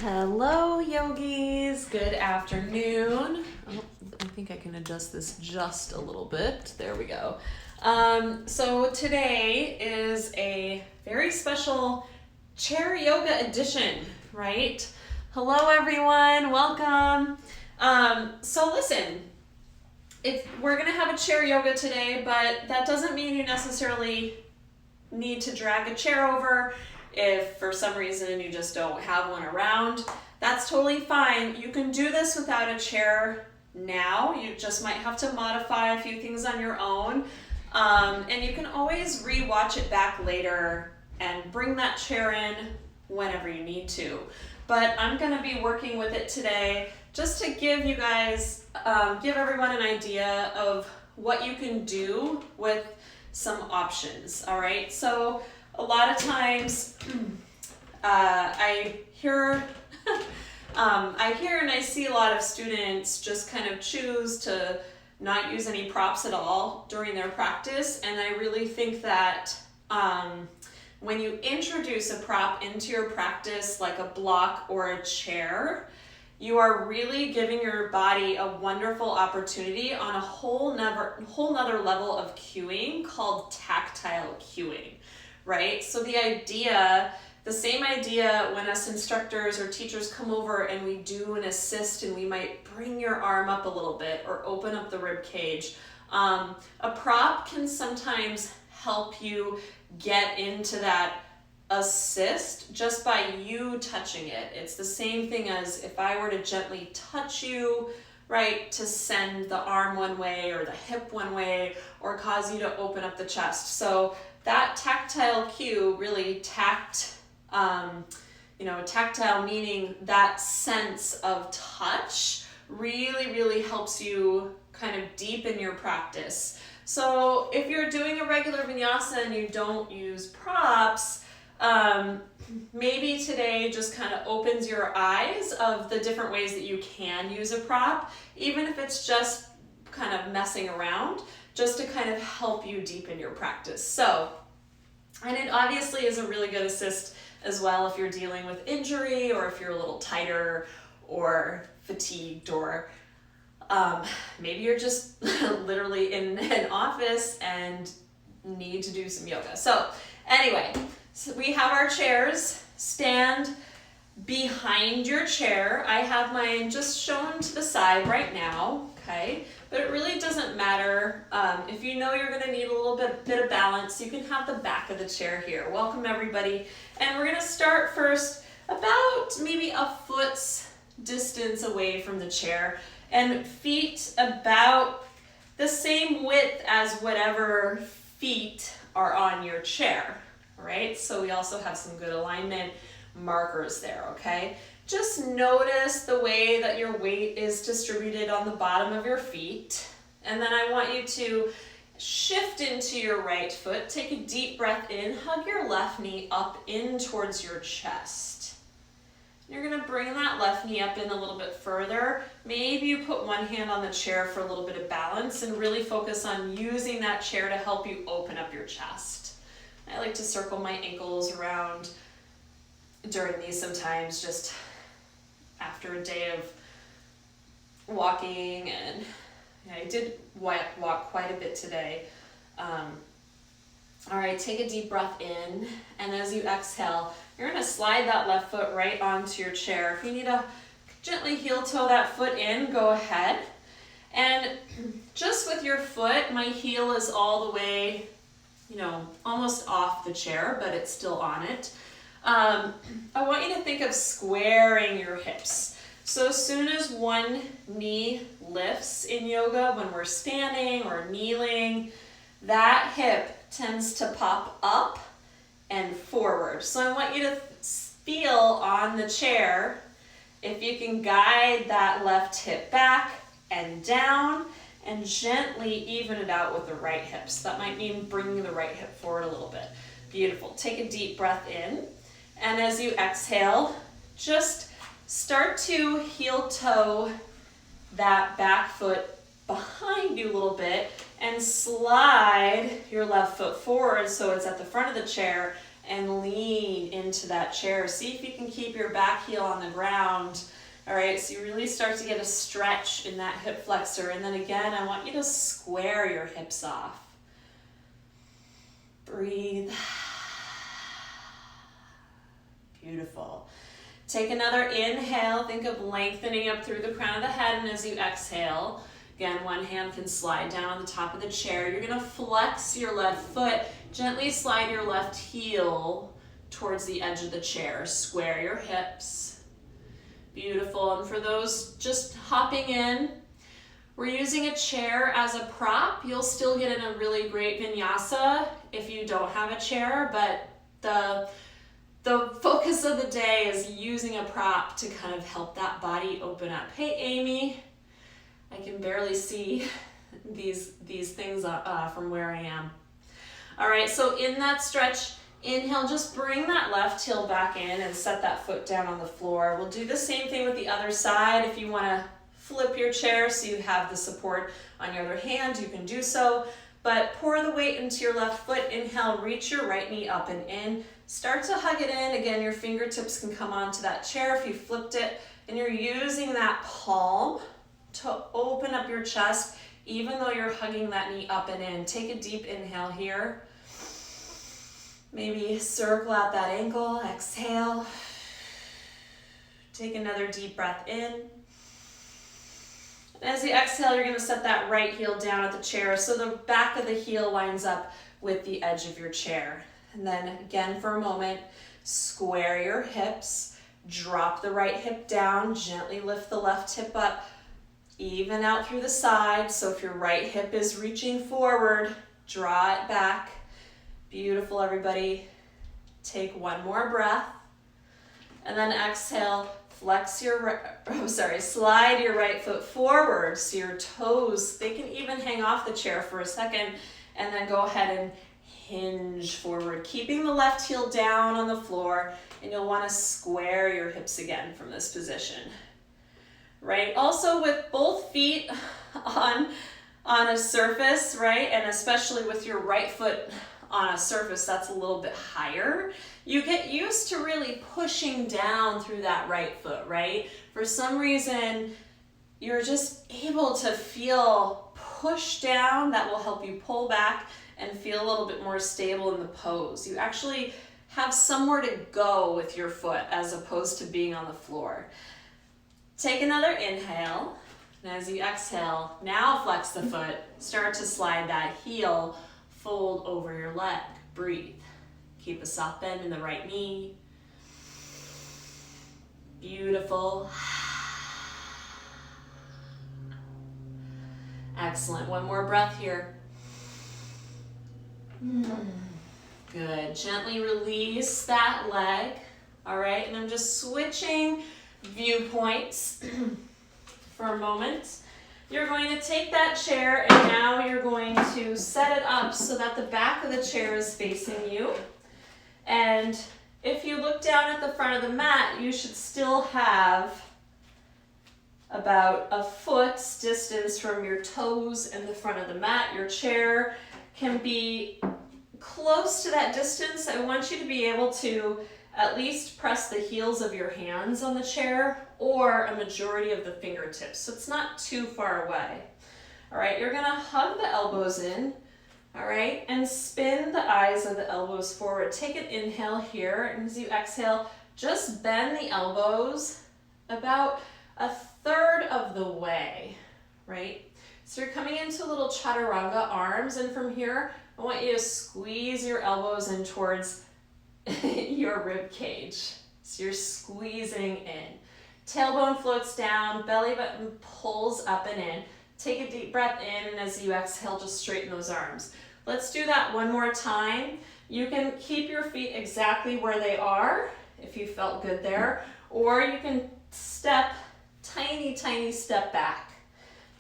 Hello, yogis. Good afternoon. Oh, I think I can adjust this just a little bit. There we go. So today is a very special chair yoga edition, right? Hello, everyone. Welcome. So listen, we're going to have a chair yoga today, but that doesn't mean you necessarily need to drag a chair over. If for some reason you just don't have one around, that's totally fine. You can do this without a chair now. You just might have to modify a few things on your own. And you can always re-watch it back later and bring that chair in whenever you need to. But I'm going to be working with it today just to give you guys, give everyone an idea of what you can do with some options, all right? So a lot of times I hear and I see a lot of students just kind of choose to not use any props at all during their practice, and I really think that when you introduce a prop into your practice, like a block or a chair, you are really giving your body a wonderful opportunity on a whole nother level of cueing called tactile cueing, right? So the same idea when us instructors or teachers come over and we do an assist and we might bring your arm up a little bit or open up the rib cage. A prop can sometimes help you get into that assist just by you touching it. It's the same thing as if I were to gently touch you, right, to send the arm one way or the hip one way or cause you to open up the chest. So that tactile cue, really tactile meaning that sense of touch really helps you kind of deepen your practice. So if you're doing a regular vinyasa and you don't use props, maybe today just kind of opens your eyes of the different ways that you can use a prop, even if it's just kind of messing around, just to kind of help you deepen your practice. So, and it obviously is a really good assist as well if you're dealing with injury or if you're a little tighter or fatigued or maybe you're just literally in an office and need to do some yoga. So anyway, so we have our chairs. Stand behind your chair. I have mine just shown to the side right now, okay? But it really doesn't matter. If you know you're gonna need a little bit of balance, you can have the back of the chair here. Welcome everybody. And we're gonna start first about maybe a foot's distance away from the chair and feet about the same width as whatever feet are on your chair, all right? So we also have some good alignment markers there, okay? Just notice the way that your weight is distributed on the bottom of your feet. And then I want you to shift into your right foot. Take a deep breath in. Hug your left knee up in towards your chest. You're going to bring that left knee up in a little bit further. Maybe you put one hand on the chair for a little bit of balance and really focus on using that chair to help you open up your chest. I like to circle my ankles around during these sometimes, just after a day of walking, and I did walk quite a bit today. All right, take a deep breath in, and as you exhale, you're going to slide that left foot right onto your chair. If you need to gently heel toe that foot in, go ahead. And just with your foot, my heel is all the way, almost off the chair, but it's still on it. I want you to think of squaring your hips. So as soon as one knee lifts in yoga, when we're standing or kneeling, that hip tends to pop up and forward. So I want you to feel on the chair if you can guide that left hip back and down and gently even it out with the right hip. So that might mean bringing the right hip forward a little bit. Beautiful. Take a deep breath in. And as you exhale, just start to heel toe that back foot behind you a little bit and slide your left foot forward so it's at the front of the chair and lean into that chair. See if you can keep your back heel on the ground. All right, so you really start to get a stretch in that hip flexor. And then again, I want you to square your hips off. Breathe. Beautiful. Take another inhale. Think of lengthening up through the crown of the head. And as you exhale, again, one hand can slide down on the top of the chair. You're going to flex your left foot. Gently slide your left heel towards the edge of the chair. Square your hips. Beautiful. And for those just hopping in, we're using a chair as a prop. You'll still get in a really great vinyasa if you don't have a chair, but the focus of the day is using a prop to kind of help that body open up. Hey, Amy, I can barely see these things from where I am. All right, so in that stretch, inhale, just bring that left heel back in and set that foot down on the floor. We'll do the same thing with the other side. If you want to flip your chair so you have the support on your other hand, you can do so. But pour the weight into your left foot. Inhale, reach your right knee up and in. Start to hug it in. Again, your fingertips can come onto that chair if you flipped it. And you're using that palm to open up your chest, even though you're hugging that knee up and in. Take a deep inhale here. Maybe circle out that ankle. Exhale. Take another deep breath in. As you exhale, you're going to set that right heel down at the chair so the back of the heel lines up with the edge of your chair. And then again for a moment, square your hips, drop the right hip down, gently lift the left hip up, even out through the side. So if your right hip is reaching forward, draw it back. Beautiful, everybody. Take one more breath. And then exhale. Flex your, slide your right foot forward so your toes, they can even hang off the chair for a second, and then go ahead and hinge forward, keeping the left heel down on the floor, and you'll want to square your hips again from this position. Right? Also with both feet on a surface, right? And especially with your right foot on a surface that's a little bit higher, you get used to really pushing down through that right foot, right? For some reason, you're just able to feel push down. That will help you pull back and feel a little bit more stable in the pose. You actually have somewhere to go with your foot as opposed to being on the floor. Take another inhale. And as you exhale, now flex the foot. Start to slide that heel, fold over your leg. Breathe. Keep a soft bend in the right knee. Beautiful. Excellent. One more breath here. Good. Gently release that leg. All right, and I'm just switching viewpoints for a moment. You're going to take that chair and now you're going to set it up so that the back of the chair is facing you. And if you look down at the front of the mat, you should still have about a foot's distance from your toes and the front of the mat. Your chair can be close to that distance. I want you to be able to at least press the heels of your hands on the chair or a majority of the fingertips, so it's not too far away. All right, you're gonna hug the elbows in, all right, and spin the eyes of the elbows forward. Take an inhale here, and as you exhale, just bend the elbows about a third of the way, right? So you're coming into a little chaturanga arms, and from here, I want you to squeeze your elbows in towards your rib cage. So you're squeezing in. Tailbone floats down, belly button pulls up and in. Take a deep breath in, and as you exhale, just straighten those arms. Let's do that one more time. You can keep your feet exactly where they are if you felt good there, or you can step, tiny step back.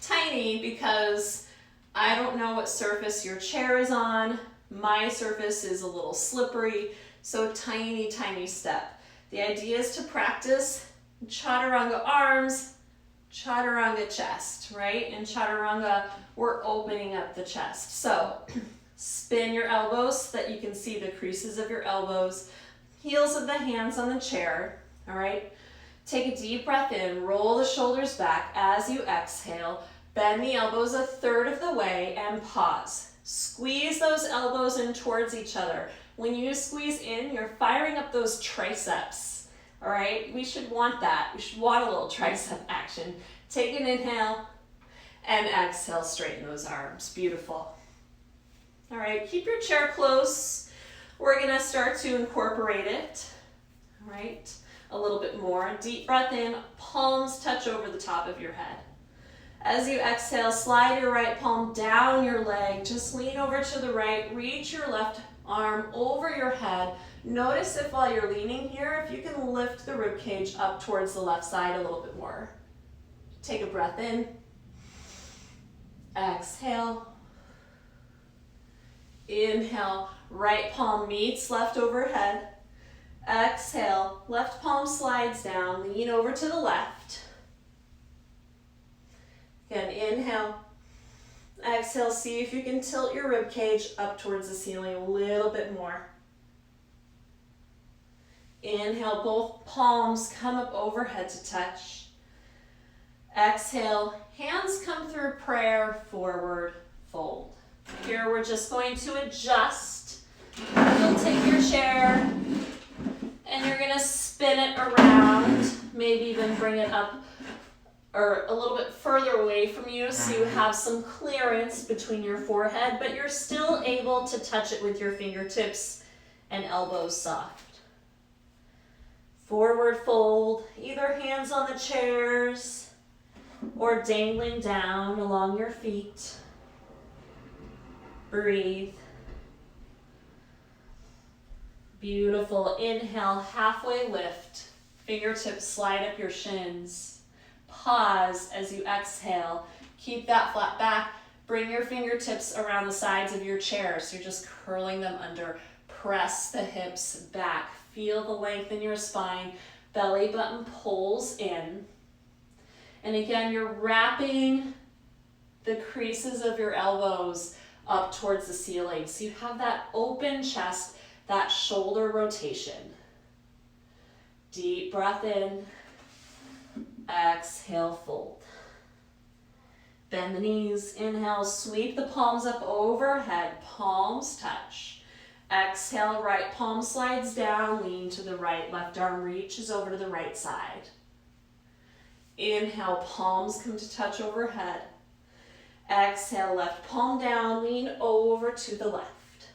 Tiny because I don't know what surface your chair is on. My surface is a little slippery, so tiny step. The idea is to practice chaturanga arms, chaturanga chest, right? In chaturanga, we're opening up the chest. So Spin your elbows so that you can see the creases of your elbows, heels of the hands on the chair, all right? Take a deep breath in, roll the shoulders back as you exhale, bend the elbows a third of the way and pause. Squeeze those elbows in towards each other. When you squeeze in, you're firing up those triceps, all right? We should want that. We should want a little tricep action. Take an inhale and exhale, straighten those arms. Beautiful. All right, keep your chair close. We're gonna start to incorporate it, all right? A little bit more. Deep breath in, palms touch over the top of your head. As you exhale, slide your right palm down your leg. Just lean over to the right, reach your left arm over your head. Notice if while you're leaning here, if you can lift the rib cage up towards the left side a little bit more. Take a breath in. Exhale. Inhale, right palm meets left overhead. Exhale, left palm slides down, lean over to the left. Again, inhale. Exhale, see if you can tilt your rib cage up towards the ceiling a little bit more. Inhale, both palms come up overhead to touch. Exhale, hands come through prayer, forward, fold. Here we're just going to adjust. You'll take your chair and you're gonna spin it around, maybe even bring it up or a little bit further away from you so you have some clearance between your forehead, but you're still able to touch it with your fingertips and elbows soft. Forward fold, either hands on the chairs or dangling down along your feet. Breathe. Beautiful. Inhale, halfway lift. Fingertips slide up your shins. Pause as you exhale. Keep that flat back. Bring your fingertips around the sides of your chair. So you're just curling them under. Press the hips back. Feel the length in your spine. Belly button pulls in. And again, you're wrapping the creases of your elbows up towards the ceiling. So you have that open chest, that shoulder rotation. Deep breath in. Exhale, fold. Bend the knees. Inhale, sweep the palms up overhead. Palms touch. Exhale, right palm slides down. Lean to the right. Left arm reaches over to the right side. Inhale, palms come to touch overhead. Exhale, left palm down, lean over to the left.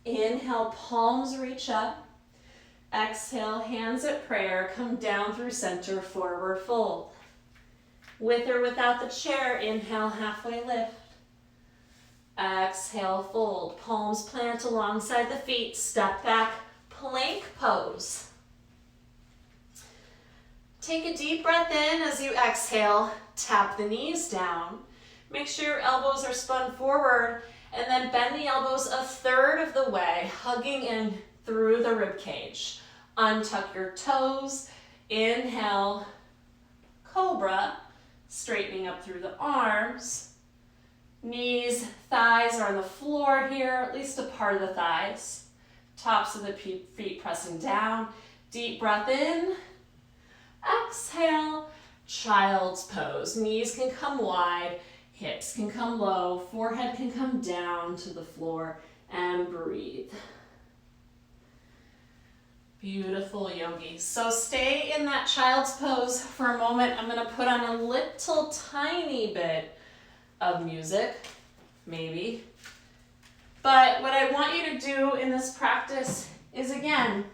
Inhale, palms reach up. Exhale, hands at prayer, come down through center, forward fold. With or without the chair, inhale, halfway lift. Exhale, fold. Palms plant alongside the feet, step back, plank pose. Take a deep breath in as you exhale, tap the knees down. Make sure your elbows are spun forward and then bend the elbows a third of the way, hugging in through the rib cage. Untuck your toes, inhale, cobra, straightening up through the arms. Knees, thighs are on the floor here, at least a part of the thighs. Tops of the feet pressing down. Deep breath in. Exhale, child's pose. Knees can come wide, hips can come low, forehead can come down to the floor, and breathe. Beautiful, yogis. So stay in that child's pose for a moment. I'm gonna put on a little tiny bit of music, maybe. But what I want you to do in this practice is, again,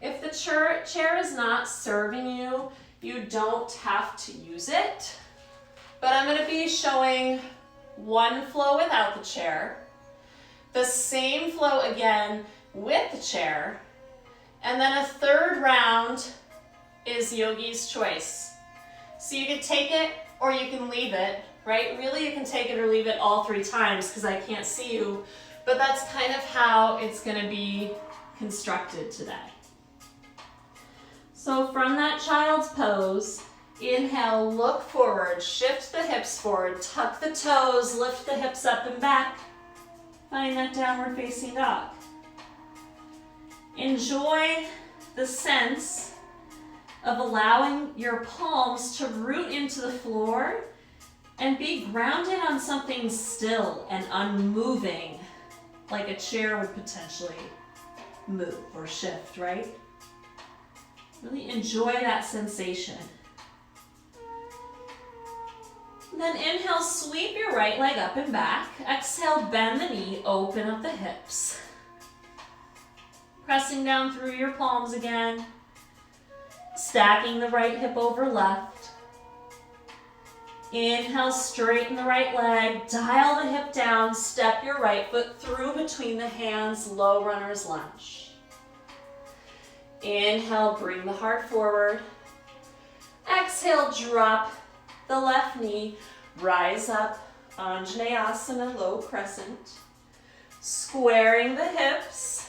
if the chair is not serving you, you don't have to use it. But I'm going to be showing one flow without the chair, the same flow again with the chair, and then a third round is yogi's choice. So you can take it or you can leave it, right? Really, you can take it or leave it all 3 times because I can't see you, but that's kind of how it's going to be constructed today. So from that child's pose, inhale, look forward, shift the hips forward, tuck the toes, lift the hips up and back. Find that downward facing dog. Enjoy the sense of allowing your palms to root into the floor and be grounded on something still and unmoving, like a chair would potentially move or shift, right? Really enjoy that sensation. And then inhale, sweep your right leg up and back. Exhale, bend the knee, open up the hips. Pressing down through your palms again. Stacking the right hip over left. Inhale, straighten the right leg, dial the hip down, step your right foot through between the hands, low runner's lunge. Inhale, bring the heart forward. Exhale, drop the left knee, rise up, Anjaneyasana, low crescent. Squaring the hips,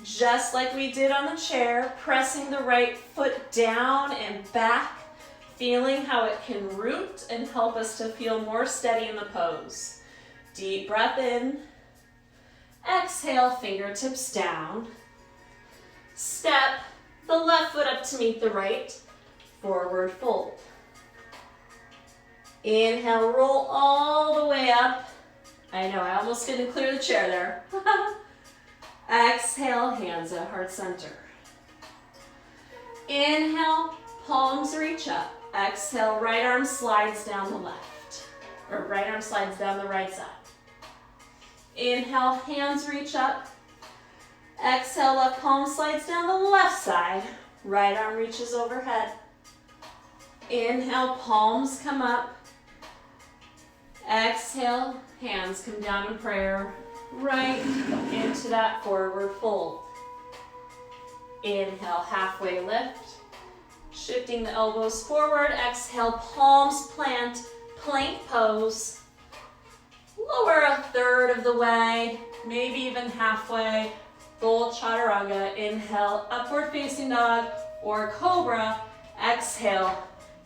just like we did on the chair, pressing the right foot down and back, feeling how it can root and help us to feel more steady in the pose. Deep breath in. Exhale, fingertips down. Step the left foot up to meet the right. Forward fold. Inhale, roll all the way up. I know, I almost didn't clear the chair there. Exhale, hands at heart center. Inhale, palms reach up. Exhale, right arm slides down the left, or right arm slides down the right side. Inhale, hands reach up. Exhale, left palm slides down the left side. Right arm reaches overhead. Inhale, palms come up. Exhale, hands come down in prayer, right into that forward fold. Inhale, halfway lift. Shifting the elbows forward, exhale, palms plant, plank pose. Lower a third of the way, maybe even halfway. Full chaturanga. Inhale, upward facing dog or cobra. Exhale,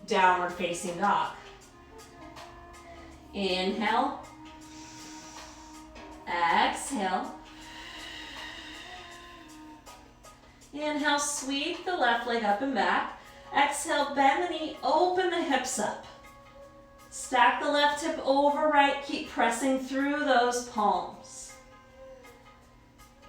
downward facing dog. Inhale. Exhale. Inhale, sweep the left leg up and back. Exhale, bend the knee, open the hips up. Stack the left hip over right, keep pressing through those palms.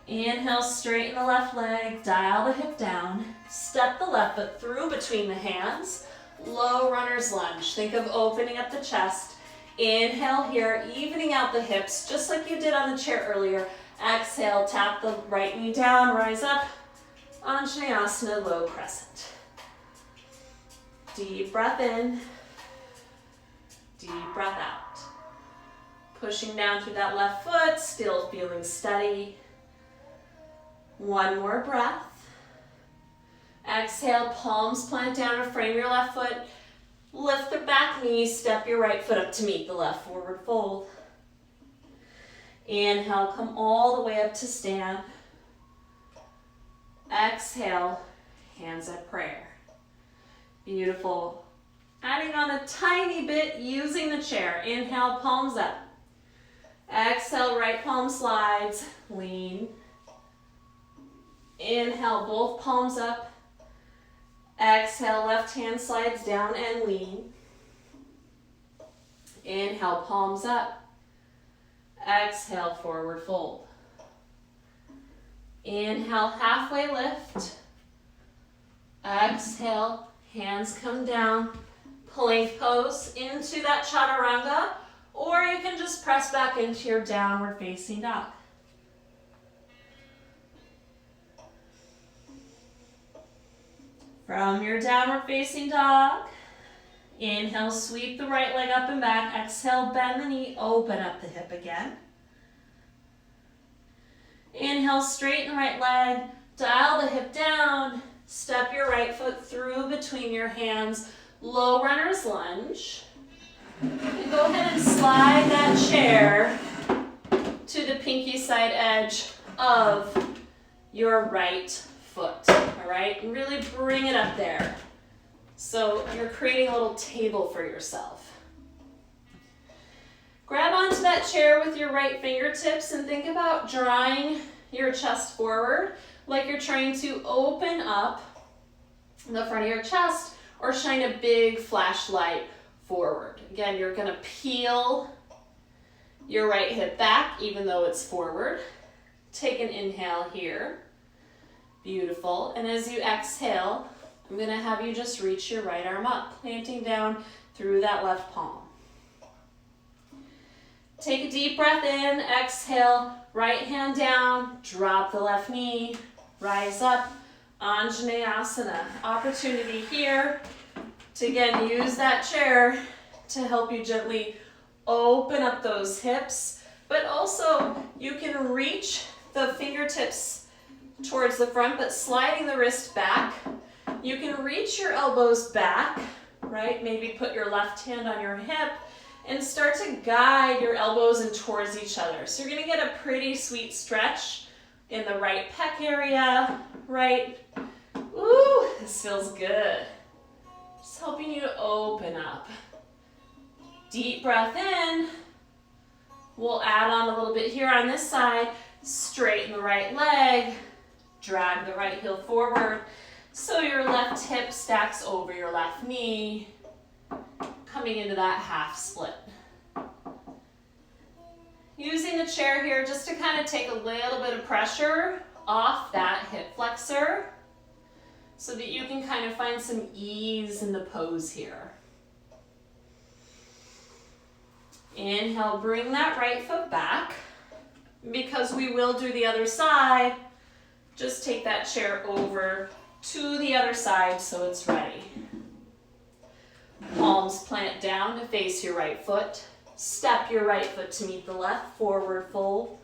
Inhale, straighten the left leg, dial the hip down. Step the left foot through between the hands. Low runner's lunge. Think of opening up the chest. Inhale here, evening out the hips, just like you did on the chair earlier. Exhale, tap the right knee down, rise up. Anjaneyasana, low crescent. Deep breath in, deep breath out. Pushing down through that left foot, still feeling steady. One more breath. Exhale, palms plant down to frame your left foot. Lift the back knee, step your right foot up to meet the left forward fold. Inhale, come all the way up to stand. Exhale, hands at prayer. Beautiful. Adding on a tiny bit using the chair. Inhale, palms up. Exhale, right palm slides, lean. Inhale, both palms up. Exhale, left hand slides down and lean. Inhale, palms up. Exhale, forward fold. Inhale, halfway lift. Exhale, hands come down. Plank pose into that chaturanga, or you can just press back into your downward facing dog. From your downward facing dog, inhale, sweep the right leg up and back. Exhale, bend the knee, open up the hip again. Inhale, straighten the right leg, dial the hip down, step your right foot through between your hands, low runner's lunge. And go ahead and slide that chair to the pinky side edge of your right foot, all right? And really bring it up there. So you're creating a little table for yourself. Grab onto that chair with your right fingertips and think about drawing your chest forward like you're trying to open up the front of your chest or shine a big flashlight forward. Again, you're gonna peel your right hip back even though it's forward. Take an inhale here. Beautiful. And as you exhale, I'm gonna have you just reach your right arm up, planting down through that left palm. Take a deep breath in, exhale, right hand down, drop the left knee, rise up, Anjaneyasana. Opportunity here to again use that chair to help you gently open up those hips, but also you can reach the fingertips towards the front, but sliding the wrist back. You can reach your elbows back, right? Maybe put your left hand on your hip and start to guide your elbows in towards each other. So you're gonna get a pretty sweet stretch in the right pec area, right? Ooh, this feels good. Just helping you to open up. Deep breath in. We'll add on a little bit here on this side. Straighten the right leg. Drag the right heel forward so your left hip stacks over your left knee. Coming into that half split. Using the chair here just to kind of take a little bit of pressure off that hip flexor so that you can kind of find some ease in the pose here. Inhale, bring that right foot back. Because we will do the other side, just take that chair over to the other side so it's ready. Palms plant down to face your right foot. Step your right foot to meet the left, forward fold.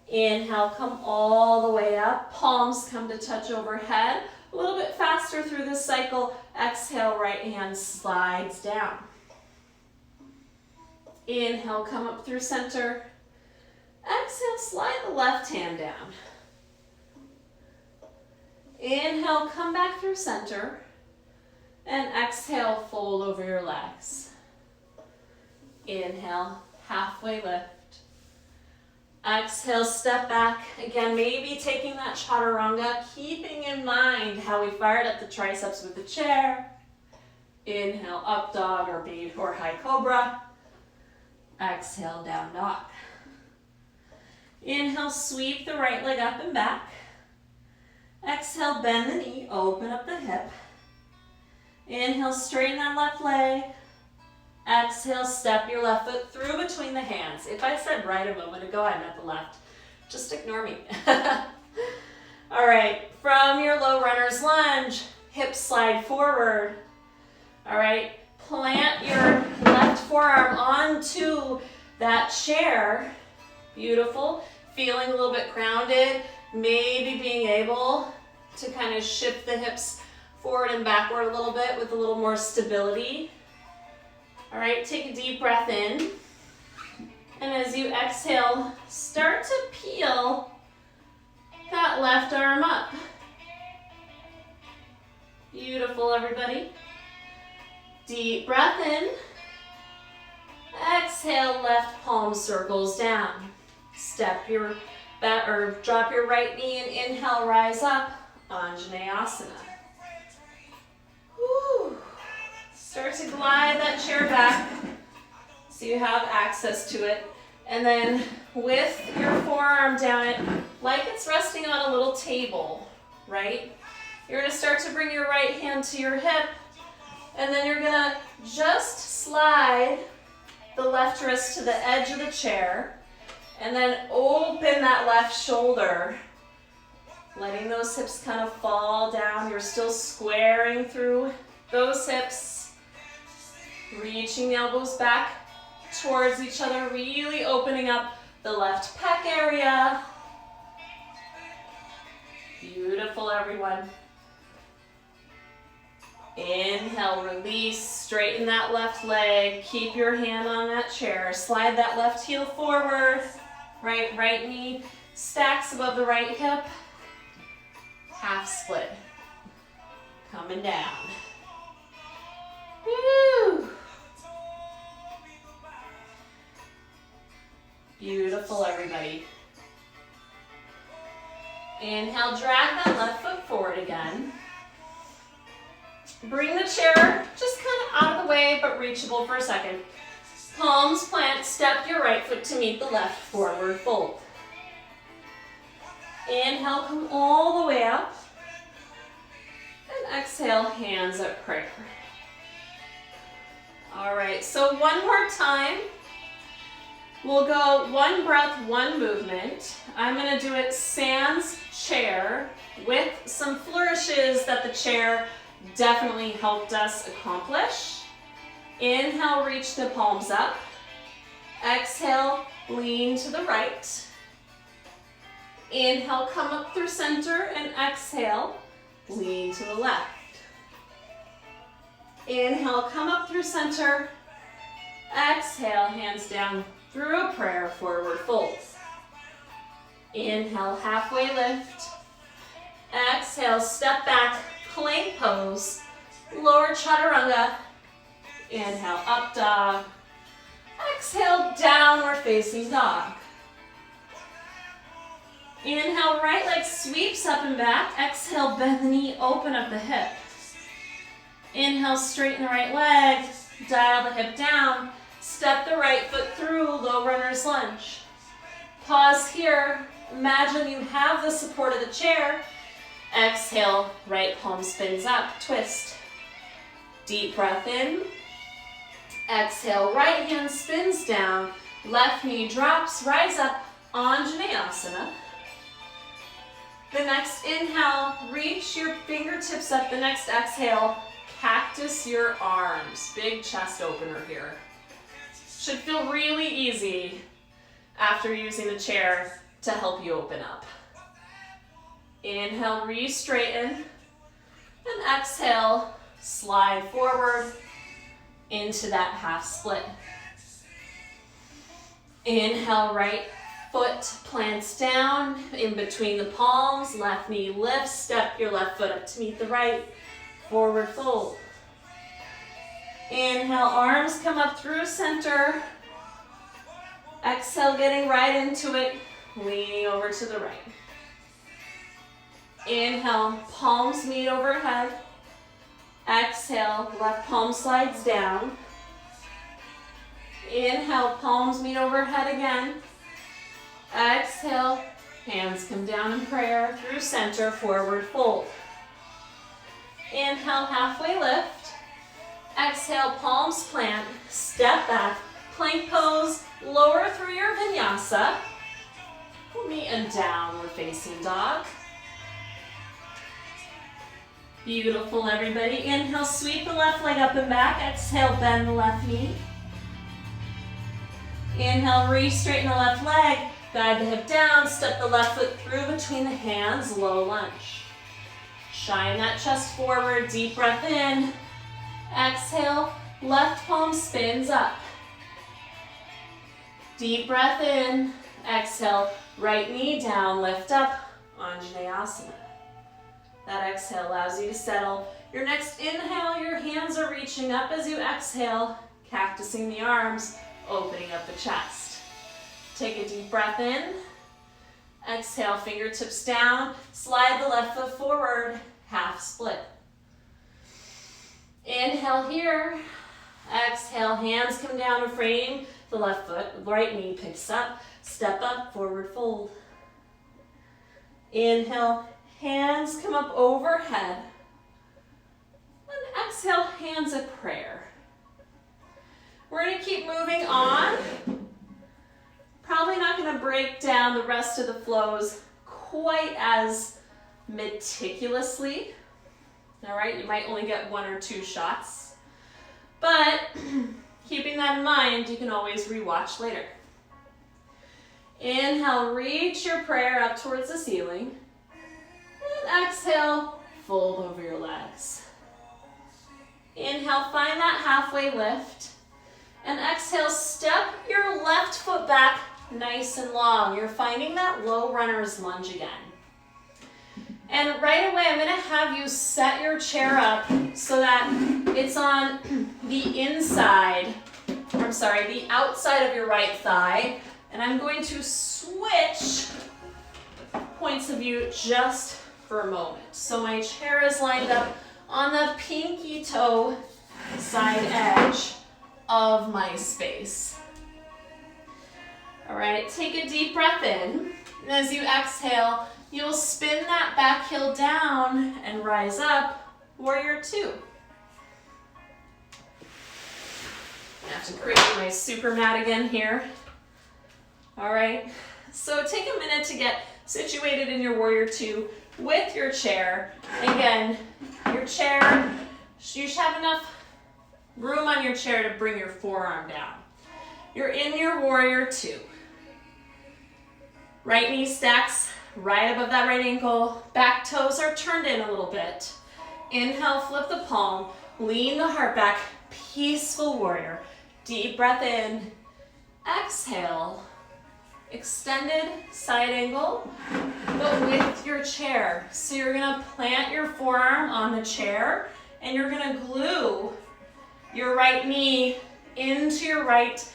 Inhale, come all the way up. Palms come to touch overhead. A little bit faster through this cycle. Exhale, right hand slides down. Inhale, come up through center. Exhale, slide the left hand down. Inhale, come back through center. And exhale, fold over your legs. Inhale, halfway lift. Exhale, step back. Again, maybe taking that chaturanga, keeping in mind how we fired up the triceps with the chair. Inhale, up dog or high cobra. Exhale, down dog. Inhale, sweep the right leg up and back. Exhale, bend the knee, open up the hip. Inhale, straighten that left leg. Exhale, step your left foot through between the hands. If I said right a moment ago, I meant the left. Just ignore me. All right, from your low runner's lunge, hips slide forward. All right, plant your left forearm onto that chair. Beautiful. Feeling a little bit grounded. Maybe being able to kind of shift the hips forward and backward a little bit with a little more stability. All right, take a deep breath in. And as you exhale, start to peel that left arm up. Beautiful, everybody. Deep breath in. Exhale, left palm circles down. Step your back or drop your right knee and inhale, rise up, Anjaneyasana. Whew. Start to glide that chair back so you have access to it. And then with your forearm down it, like it's resting on a little table, right? You're gonna start to bring your right hand to your hip, and then you're gonna just slide the left wrist to the edge of the chair, and then open that left shoulder, letting those hips kind of fall down. You're still squaring through those hips, reaching the elbows back towards each other, really opening up the left pec area. Beautiful, everyone. Inhale, release, straighten that left leg, keep your hand on that chair, slide that left heel forward, right knee stacks above the right hip, half split, coming down. Woo! Beautiful, everybody. Inhale, drag that left foot forward again. Bring the chair just kind of out of the way, but reachable for a second. Palms plant, step your right foot to meet the left, forward fold. Inhale, come all the way up. And exhale, hands at prayer. All right, so one more time. We'll go one breath, one movement. I'm gonna do it sans chair with some flourishes that the chair definitely helped us accomplish. Inhale, reach the palms up. Exhale, lean to the right. Inhale, come up through center, and exhale, lean to the left. Inhale, come up through center. Exhale, hands down through a prayer, forward fold. Inhale, halfway lift. Exhale, step back, plank pose, lower chaturanga. Inhale, up dog. Exhale, downward facing dog. Inhale, right leg sweeps up and back. Exhale, bend the knee, open up the hip. Inhale, straighten the right leg, dial the hip down, step the right foot through, low runner's lunge. Pause here, imagine you have the support of the chair. Exhale, right palm spins up, twist. Deep breath in. Exhale, right hand spins down, left knee drops, rise up, Anjaneyasana. The next inhale, reach your fingertips up. The next exhale, cactus your arms. Big chest opener here. Should feel really easy after using the chair to help you open up. Inhale, re-straighten. And exhale, slide forward into that half split. Inhale, right foot plants down in between the palms, left knee lifts, step your left foot up to meet the right, forward fold. Inhale, arms come up through center. Exhale, getting right into it, leaning over to the right. Inhale, palms meet overhead. Exhale, left palm slides down. Inhale, palms meet overhead again. Exhale, hands come down in prayer through center, forward fold. Inhale, halfway lift. Exhale, palms plant, step back, plank pose, lower through your vinyasa. Meet a downward facing dog. Beautiful, everybody. Inhale, sweep the left leg up and back. Exhale, bend the left knee. Inhale, re-straighten the left leg. Guide the hip down, step the left foot through between the hands, low lunge. Shine that chest forward, deep breath in. Exhale, left palm spins up. Deep breath in. Exhale, right knee down, lift up, Anjaneyasana. That exhale allows you to settle. Your next inhale, your hands are reaching up as you exhale, cactusing the arms, opening up the chest. Take a deep breath in. Exhale, fingertips down. Slide the left foot forward, half split. Inhale here. Exhale, hands come down to frame the left foot. Right knee picks up. Step up, forward fold. Inhale, hands come up overhead. And exhale, hands at prayer. We're going to keep moving on. Probably not going to break down the rest of the flows quite as meticulously. All right, you might only get 1 or 2 shots. But keeping that in mind, you can always rewatch later. Inhale, reach your prayer up towards the ceiling. And exhale, fold over your legs. Inhale, find that halfway lift. And exhale, step your left foot back nice and long. You're finding that low runner's lunge again. And right away, I'm going to have you set your chair up so that it's on the outside of your right thigh. And I'm going to switch points of view just for a moment. So my chair is lined up on the pinky toe side edge of my space. All right, take a deep breath in. And as you exhale, you'll spin that back heel down and rise up, warrior two. I have to create my super mat again here. All right, so take a minute to get situated in your warrior two with your chair. Again, your chair, you should have enough room on your chair to bring your forearm down. You're in your warrior two. Right knee stacks right above that right ankle. Back toes are turned in a little bit. Inhale, flip the palm, lean the heart back, peaceful warrior. Deep breath in, exhale, extended side angle, but with your chair. So you're gonna plant your forearm on the chair and you're gonna glue your right knee into your right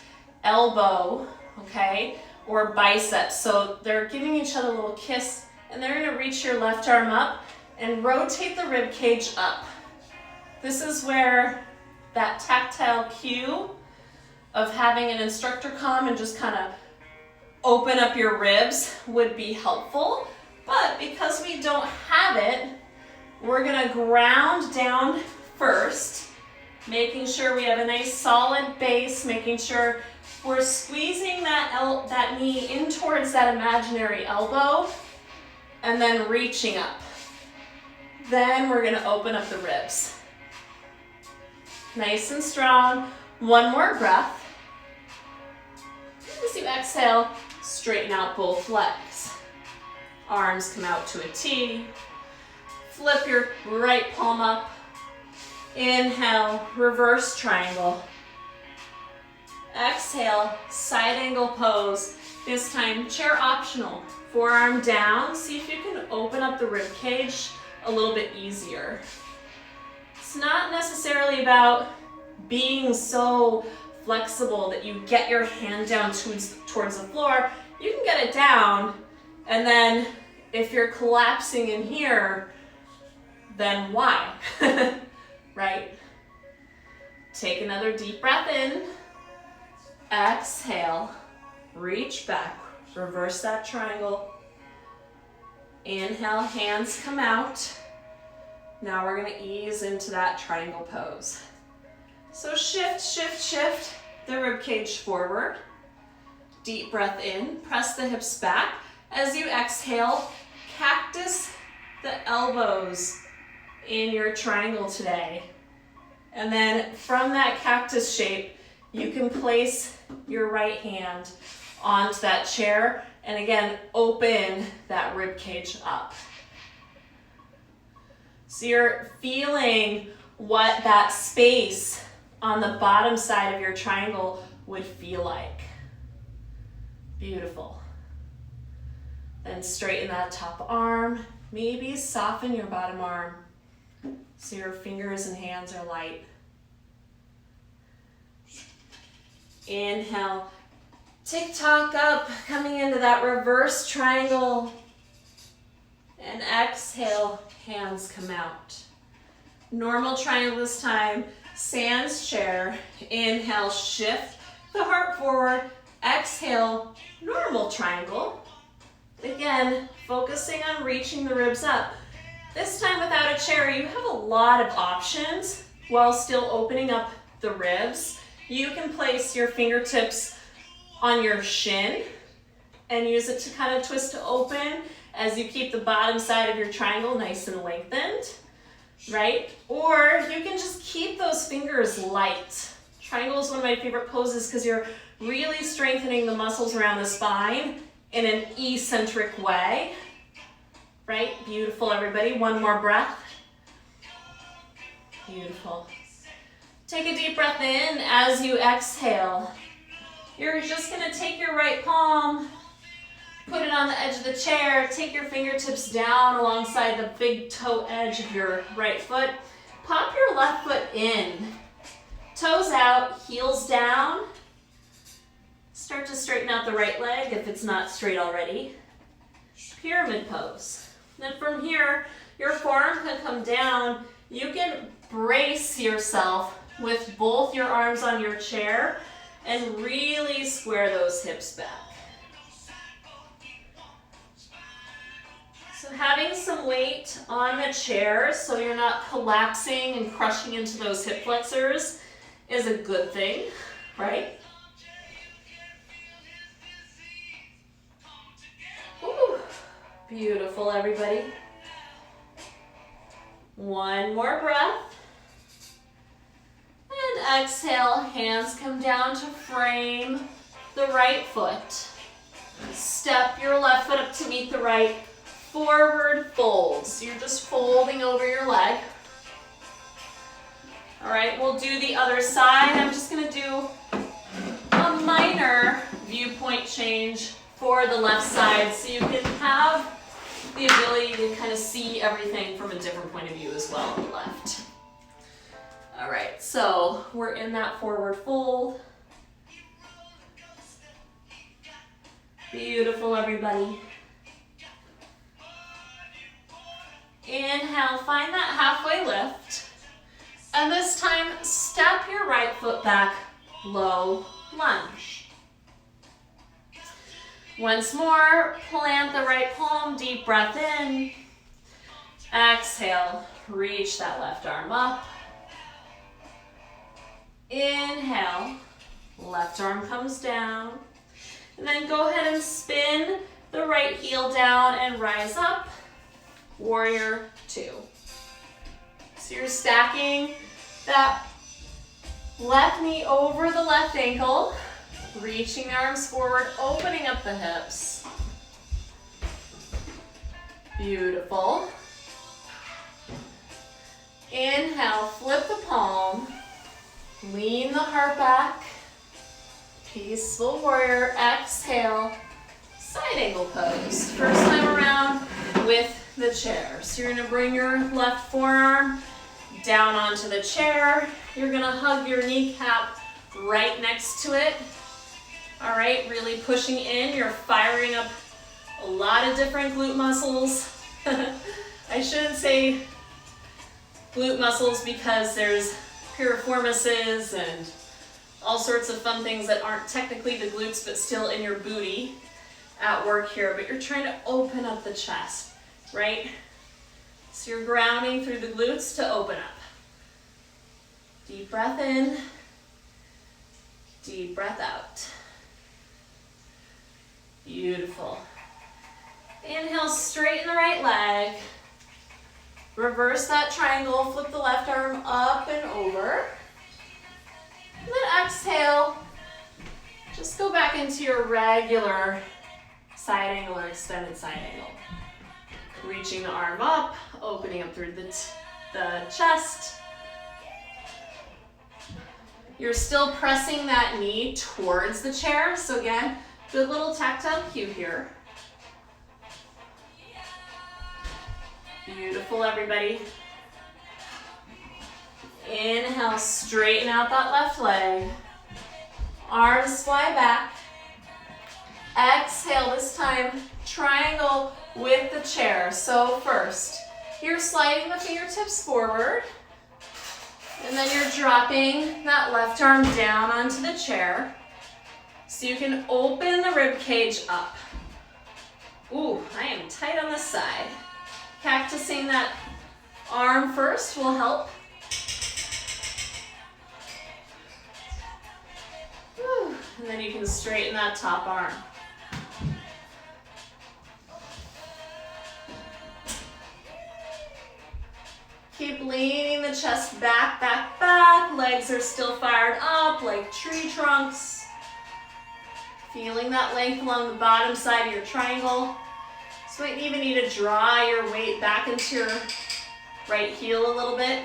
elbow, okay, or bicep. So they're giving each other a little kiss and they're gonna reach your left arm up and rotate the rib cage up. This is where that tactile cue of having an instructor come and just kind of open up your ribs would be helpful. But because we don't have it, we're gonna ground down first, making sure we have a nice solid base, making sure we're squeezing that knee in towards that imaginary elbow and then reaching up. Then we're gonna open up the ribs. Nice and strong. One more breath. As you exhale, straighten out both legs. Arms come out to a T. Flip your right palm up. Inhale, reverse triangle. Exhale, side angle pose. This time, chair optional. Forearm down. See if you can open up the rib cage a little bit easier. It's not necessarily about being so flexible that you get your hand down towards the floor. You can get it down, and then if you're collapsing in here, then why? Right? Take another deep breath in. Exhale, reach back, reverse that triangle. Inhale, hands come out. Now we're gonna ease into that triangle pose. So shift, shift, shift the rib cage forward. Deep breath in, press the hips back. As you exhale, cactus the elbows in your triangle today. And then from that cactus shape, you can place your right hand onto that chair and again, open that rib cage up. So you're feeling what that space on the bottom side of your triangle would feel like. Beautiful. Then straighten that top arm. Maybe soften your bottom arm so your fingers and hands are light. Inhale, tick-tock up, coming into that reverse triangle. And exhale, hands come out. Normal triangle this time, sans chair. Inhale, shift the heart forward. Exhale, normal triangle. Again, focusing on reaching the ribs up. This time without a chair, you have a lot of options while still opening up the ribs. You can place your fingertips on your shin and use it to kind of twist to open as you keep the bottom side of your triangle nice and lengthened, right? Or you can just keep those fingers light. Triangle is one of my favorite poses because you're really strengthening the muscles around the spine in an eccentric way, right? Beautiful, everybody. One more breath. Beautiful. Take a deep breath in as you exhale. You're just gonna take your right palm, put it on the edge of the chair, take your fingertips down alongside the big toe edge of your right foot. Pop your left foot in. Toes out, heels down. Start to straighten out the right leg if it's not straight already. Pyramid pose. Then from here, your forearm can come down. You can brace yourself with both your arms on your chair and really square those hips back. So having some weight on the chair so you're not collapsing and crushing into those hip flexors is a good thing, right? Ooh, beautiful, everybody. One more breath. And exhale, hands come down to frame the right foot. Step your left foot up to meet the right. Forward fold. So you're just folding over your leg. All right, we'll do the other side. I'm just going to do a minor viewpoint change for the left side so you can have the ability to kind of see everything from a different point of view as well on the left. All right, so we're in that forward fold. Beautiful, everybody. Inhale, find that halfway lift. And this time, step your right foot back, low lunge. Once more, plant the right palm, deep breath in. Exhale, reach that left arm up. Inhale, left arm comes down. And then go ahead and spin the right heel down and rise up. Warrior two. So you're stacking that left knee over the left ankle, reaching the arms forward, opening up the hips. Beautiful. Inhale, flip the palm, lean the heart back, peaceful warrior. Exhale, side angle pose. First time around with the chair. So you're going to bring your left forearm down onto the chair. You're going to hug your kneecap right next to it. All right, really pushing in. You're firing up a lot of different glute muscles. I shouldn't say glute muscles because there's piriformises and all sorts of fun things that aren't technically the glutes but still in your booty at work here. But you're trying to open up the chest. Right? So you're grounding through the glutes to open up. Deep breath in, deep breath out. Beautiful. Inhale, straighten the right leg. Reverse that triangle, flip the left arm up and over. And then exhale, just go back into your regular side angle or extended side angle. Reaching the arm up, opening up through the chest. You're still pressing that knee towards the chair. So again, good little tactile cue here. Beautiful, everybody. Inhale, straighten out that left leg. Arms fly back. Exhale, this time, triangle with the chair. So first, you're sliding the fingertips forward, and then you're dropping that left arm down onto the chair so you can open the rib cage up. Ooh, I am tight on this side. Cactusing that arm first will help. Whew. And then you can straighten that top arm. Keep leaning the chest back, back, back. Legs are still fired up like tree trunks. Feeling that length along the bottom side of your triangle. So you might even need to draw your weight back into your right heel a little bit.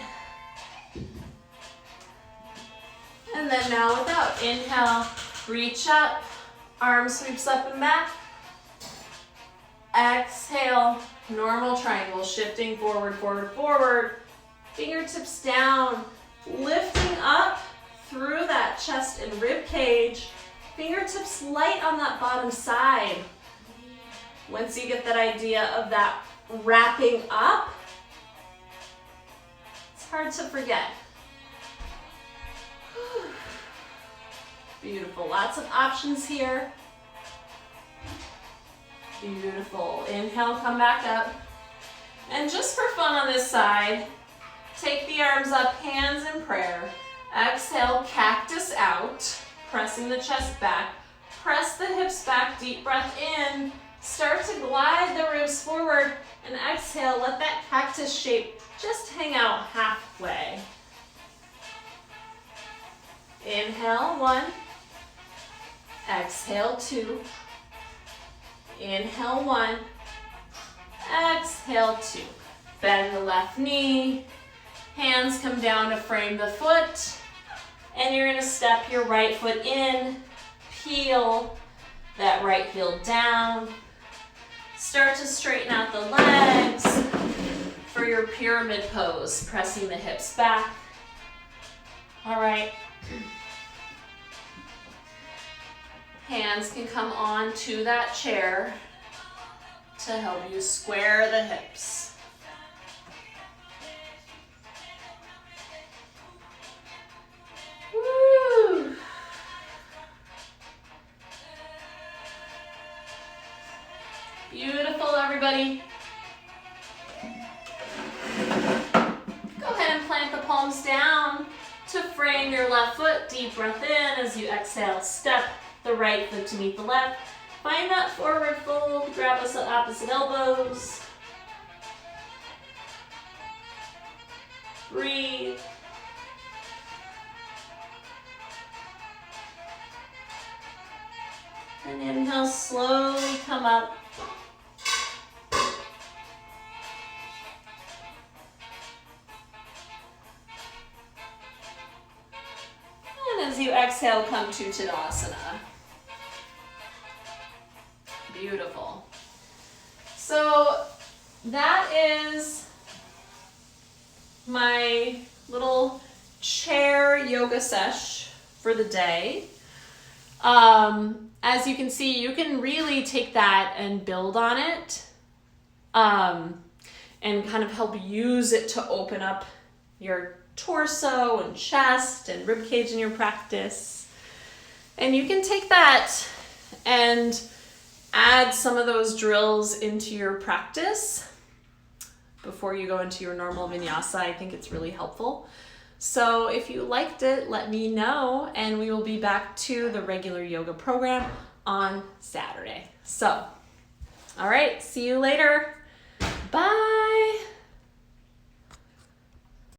And then now without, inhale, reach up, arm sweeps up and back. Exhale, normal triangle, shifting forward, forward, forward. Fingertips down, lifting up through that chest and rib cage. Fingertips light on that bottom side. Once you get that idea of that wrapping up, it's hard to forget. Beautiful, lots of options here. Beautiful, inhale, come back up. And just for fun on this side, take the arms up, hands in prayer. Exhale, cactus out, pressing the chest back. Press the hips back, deep breath in. Start to glide the ribs forward, and exhale, let that cactus shape just hang out halfway. Inhale, 1. Exhale, 2. Inhale, 1. Exhale, 2. Bend the left knee. Hands come down to frame the foot. And you're going to step your right foot in. Peel that right heel down. Start to straighten out the legs for your pyramid pose, pressing the hips back. All right. Hands can come on to that chair to help you square the hips. Woo! Beautiful, everybody. Go ahead and plant the palms down to frame your left foot. Deep breath in as you exhale. Step the right foot to meet the left. Find that forward fold. Grab us at opposite elbows. Breathe. And inhale, slowly come up. And as you exhale, come to Tadasana. Beautiful. So that is my little chair yoga sesh for the day. As you can see, you can really take that and build on it, and kind of help use it to open up your torso and chest and rib cage in your practice. And you can take that and add some of those drills into your practice before you go into your normal vinyasa. I think it's really helpful. So if you liked it, let me know, and we will be back to the regular yoga program on Saturday. So, all right, see you later. Bye.